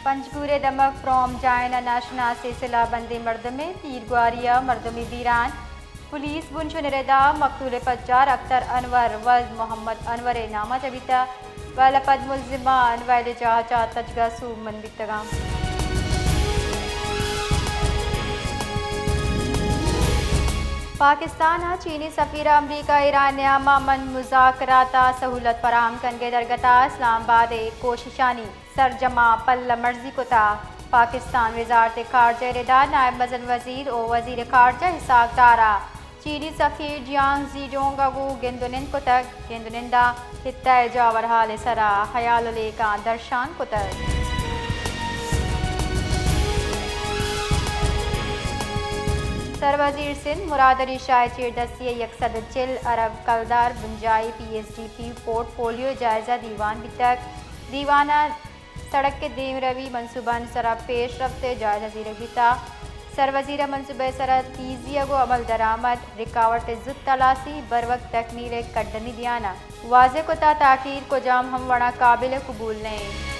پنجگورے دمک prom جائنہ ناشنا سلسلہ بندی مردمے تیرگواریہ مردمی بیران police بنشو نردا مقتول پچار اختر انور ولد محمد انور نامہ جبیتا ولپد ملزمان ویل جاہ چا تجگہ سو من بیتگام پاکستان چینی سفیر امریکہ ایران من مذاکرات سہولت فراہم کنگے درگتا اسلام آباد کوششانی سرجمہ پل مرضی کتا پاکستان وزارت خارجہ ردا نائب مزن وزیر او وزیر خارجہ اسحاق دارا چینی سفیر جیانگ زی ڈونگ اگو گندونند کتک گندونندہ خطہ جاور حال سرا خیال لیکان درشان کتک سروزیر سندھ مراد علی شاہ چیر دستی 140 ارب کلدار بنجائی P S D P portfolio جائزہ دیوان بتک دیوانہ سڑک کے دیم روی منصوبہ سرا پیش رفت جائزہ زیر بیتا سروزیر منصوبہ سرا تیزی اگو عمل درآمد رکاوٹ زد تلاسی بروقت تکمیل کڈنی دیانا واضح کتا تاخیر کو جام ہم وڑا قابل قبول نہیں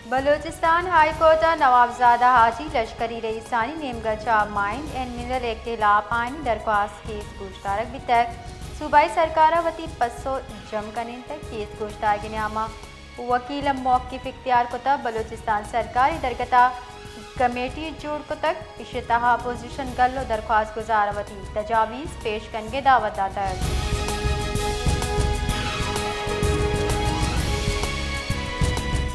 بلوچستان ہائی کورٹ نوابزادہ حاجی لشکری رئیسانی نیمگا چا مائنڈ اینڈ منرل اختلاف آئین درخواست کیس گوشتارک بھی تک صوبائی سرکارہ وتی پسو جم کنین تک کیس گوشتار گنیاما وکیل موقف اختیار کتا بلوچستان سرکاری درگتا کمیٹی جوڑ کتک اشتہا اپوزیشن گلو درخواست گزار وتی تجاویز پیش کنگے دعوت داتا ہے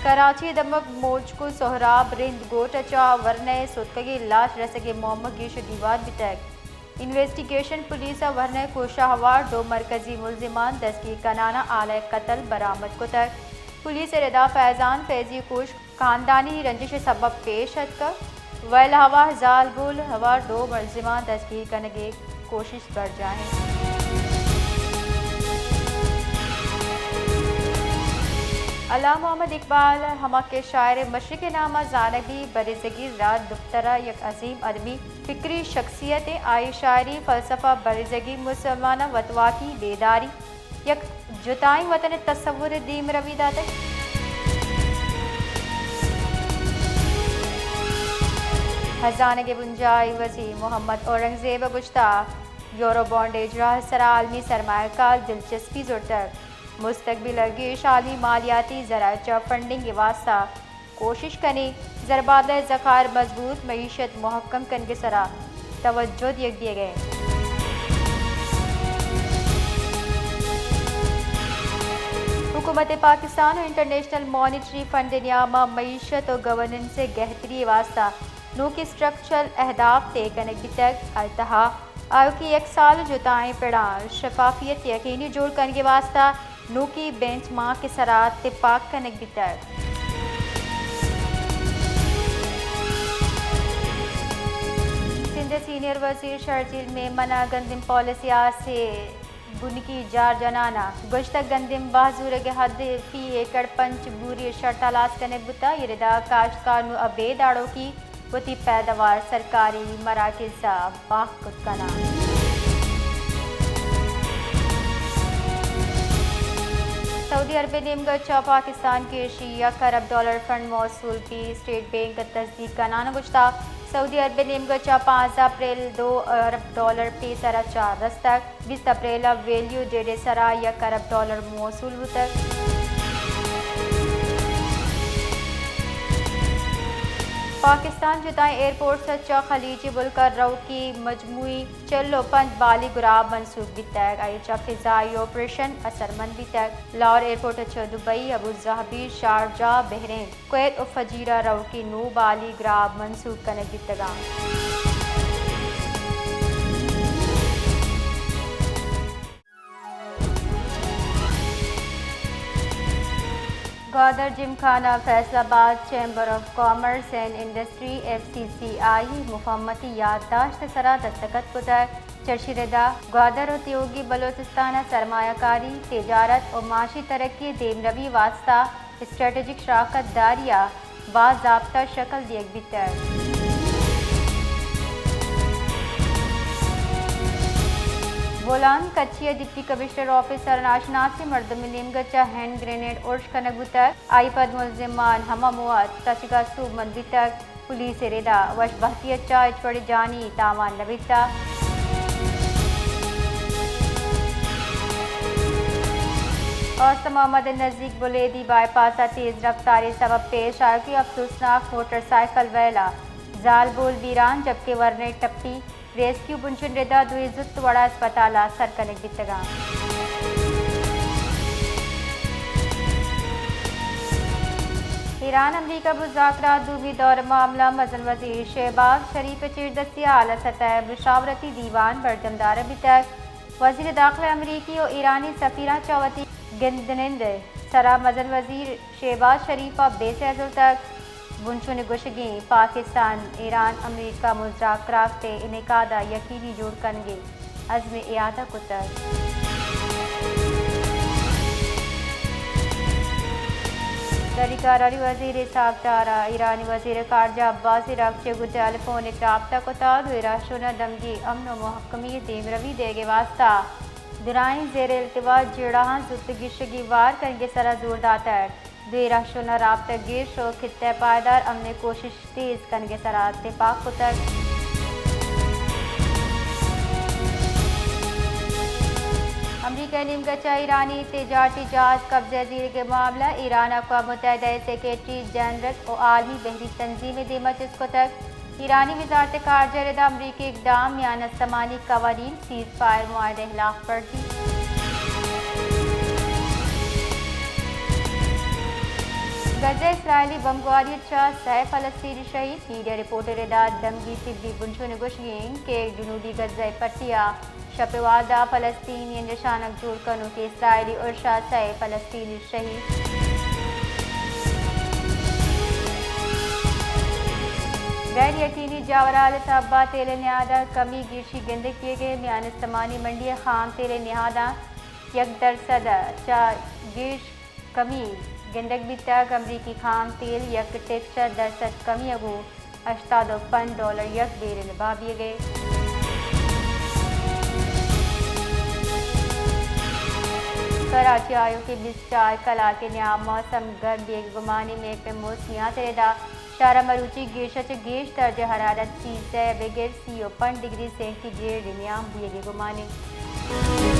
کراچی دمک موج کو سہراب رند گوٹ اچا ورنہ سوتکگی لاش رسگے محمد گیش دیوار بتک انویسٹیگیشن پولیس ورنہ کوشہ ہوار 2 مرکزی ملزمان دستگیر کنانا آلہ قتل برآمد کو تک پولیس ردا فیضان فیضی کوش خاندانی رنجش سبب پیش حد کر ویل ہوا زال گول ہوار 2 ملزمان دستگیر کنگے کوشش بڑھ جائیں علامہ محمد اقبال حمق کے شاعر مشرق نامہ زانگی برزگیر رات دفترہ یک عظیم ادبی فکری شخصیت آئی شاعری فلسفہ برزگی مسلمانہ وطوا کی بیداری یک جتائیں وطن تصور دیم روی داتے خزانہ بنجائی وزیر محمد اورنگزیب گشتہ یورو بانڈیج راہ سرا عالمی سرمایہ کار دلچسپی زرتر مستقبل گیش عالمی مالیاتی ذرائع فنڈنگ واسطہ کوشش کنی زربادہ ذخائر مضبوط معیشت محکم کن کے سرا توجہ دیے گئے حکومت پاکستان اور انٹرنیشنل مانیٹری فنڈ نیامہ معیشت اور گورننس سے گہتری واسطہ نو کی اسٹرکچرل اہداف طے کنک بھی تک التہا آیو کی 1 سال جتائیں پڑا شفافیت یقینی جوڑ کرنے واسطہ نو کی بینچ مارک کے سرات اتفاق کنک بھی تک سندھ سینئر وزیر شرجیل میں منع گندم پالیسی سے بنکی جار جنانا گشتہ گندم بازور کے حد فی ایکڑ 5 بوری شرط تلاش کنک بتا یہ ردا کاشتکار نو ابے داڑوں کی وتی پیداوار سرکاری مراکز سا باہ کت کنا سعودی عرب نیمگا پاکستان کے $1 ارب فنڈ موصول بھی اسٹیٹ بینک تصدیق کنانا گشتہ سعودی عرب نیمگا 5 اپریل $2 ارب پی سرا 4 رستک 20 اپریل ویلیو ڈیڈے سرا $1 ارب موصول ہوتک پاکستان جتائیں ایئرپورٹ سچا خلیجی بلکر رو کی مجموعی 5 بالی گراب منسوخ بھی تک ایچا فضائی آپریشن اثر مند بھی تک لاہور ایئرپورٹ اچھا Dubai Abu Dhabi Sharjah Bahrain Kuwait و فجیرہ رو کی 9 بالی گراب منسوخ کنک بھی تگام گوادر جمخانہ فیصل آباد chamber of commerce and industry FCCI مفہمتی یادداشت سرا دستخط کو تک چرشی ردا گوادر و تیوگی بلوچستان سرمایہ کاری تجارت اور معاشی ترقی دیم روی واسطہ اسٹریٹجک شراکت داریہ باضابطہ شکل دیگ بھی تک بولان کچیا ڈپٹی کمشنر آفیسر ناشناسی مردم نیمگچا ہینڈ گرینیڈ ارش کنگ بتک آئی پد ملزمان ہما مواد تچگا سو مندی تک پولیس ریدا وش بہتی اچا اچوڑ جانی تاوان لبیتا اور محمد نزدیک بلیدی بائی پاسا تیز رفتاری سبب پیش آیا کہ افسوسناک موٹر سائیکل ویلا زال بول بیران جبکہ ورنے ٹپی ریسکیو بنشن ردا دوی زت وڑا اسپتالا سرکنک بیتگا ایران امریکہ مذاکرات دومی دور معاملہ مزن وزیر شہباز شریف چیردستی اعلی سطح مشاورتی دیوان برجمدار ابھی تک وزیر داخلہ امریکی اور ایرانی سفیرہ چاوتی گندنند سرا مزن وزیر شہباز شریفہ بے سیزل تک بنچن گشگیں پاکستان ایران امریکہ مذاکرات انعقادہ یقینی جوڑ کنگے عزم اعادہ کتر دریکاراری وزیر ساختارا ایرانی وزیر خارجہ عباس عراقچی کو ٹیلیفونک رابطہ کتا دویرا شنہ دمگی امن و محکمی دیم روی دے گے واسطہ درائیں زیر التوا جڑاہاں زدگی شگی وار کرنگے سرا زور داتا ہے دویرا شنہ رابطہ گیش و خطہ پائیدار امن کوشش تیز کرنگے سرا اتفاق کتا امریکہ نیمگچا ایرانی تجارتی جہاز قبضہ زیر کے معاملہ ایران اقوام متحدہ سیکریٹری جنرل اور عالمی بحری تنظیم دیمہ چسکو تک ایرانی وزارت خارجہ ردا امریکی اقدام میان سمانی قوانین سیز فائر معاہدہ خلاف ورزی غزہ اسرائیلی بمباری چا سہ فلسطینی شہید میڈیا رپورٹر ردا دمگی طبی بنشن گشگین کے جنوبی غزہ پٹیا شپ واردہ فلسطینی نشانک جوڑ کنو کے اسرائیلی ارشا سہ فلسطینی شہید غیر یقینی جاورال صحبہ تیل نہادہ کمی گیرشی گند کیے گئے میان استمانی منڈی خام تیل نہادہ 1% چا گیرش کمی گندک بھی تک امریکی خام تیل 1% کمی اگو $85 یک بیرن بابیے گئے کراچی آیو کے 24 کلا کے نیام موسم گرم بیگ گمانی میں پہ موسمیات ردا شارہ مروچی گیشت گیش درجہ حرارت 30 بگر 30 ڈگری سینٹی گریڈ نیام بیگ گمانی